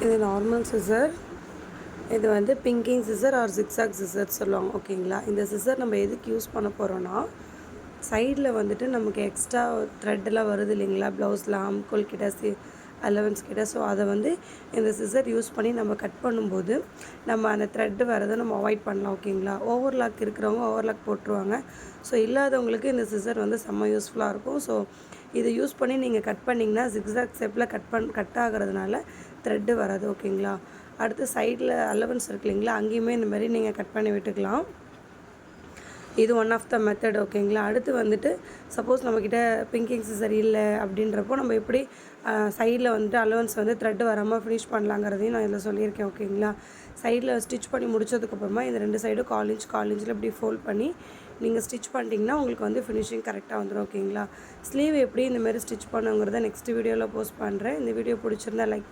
இது normal scissor. இது வந்து pinking scissor or zigzag scissor சொல்லுவாங்க. ஓகேங்களா? இந்த சிசர் நம்ம எதுக்கு யூஸ் பண்ண போகிறோன்னா, சைடில் வந்துட்டு நமக்கு எக்ஸ்ட்ரா த்ரெட்டெல்லாம் வருது இல்லைங்களா, ப்ளவுஸில் ஆம்கோல் கிட்ட அலவன்ஸ் கிட்ட. ஸோ அதை வந்து இந்த சிசர் யூஸ் பண்ணி நம்ம கட் பண்ணும்போது நம்ம அந்த த்ரெட்டு வரதை நம்ம அவாய்ட் பண்ணலாம். ஓகேங்களா? ஓவர்லாக் இருக்கிறவங்க ஓவர்லாக் போட்டுருவாங்க. ஸோ இல்லாதவங்களுக்கு இந்த சிசர் வந்து செம்ம யூஸ்ஃபுல்லாக இருக்கும். ஸோ இதை யூஸ் பண்ணி நீங்கள் கட் பண்ணிங்கன்னா ஜிக்ஸாக் ஷேப்பில் கட் ஆகிறதுனால த்ரெட்டு வராது. ஓகேங்களா? அடுத்து சைடில் அலவன்ஸ் இருக்கு இல்லைங்களா, அங்கேயுமே இந்த மாதிரி நீங்கள் கட் பண்ணி விட்டுக்கலாம். இது ஒன் ஆஃப் த மெத்தட். ஓகேங்களா? அடுத்து வந்துட்டு சப்போஸ் நம்மக்கிட்ட பிங்கிங் சிசர் இல்லை அப்படின்றப்போ நம்ம எப்படி சைடில் வந்துட்டு அலவன்ஸ் வந்து த்ரெட்டு வராமல் ஃபினிஷ் பண்ணலாங்கிறதையும் நான் இதில் சொல்லியிருக்கேன். ஓகேங்களா? சைடில் ஸ்டிச் பண்ணி முடிச்சதுக்கப்புறமா இந்த 2 சைடும் கால் இன்ச்சில் இப்படி ஃபோல்ட் பண்ணி நீங்கள் ஸ்டிச் பண்ணிட்டீங்கன்னா உங்களுக்கு வந்து ஃபினிஷிங் கரெக்டாக வந்துடும். ஓகேங்களா? ஸ்லீவ் எப்படி இந்தமாதிரி ஸ்டிச் பண்ணுங்கிறத நெக்ஸ்ட் வீடியோவில் போஸ்ட் பண்ணுறேன். இந்த வீடியோ பிடிச்சிருந்தா லைக்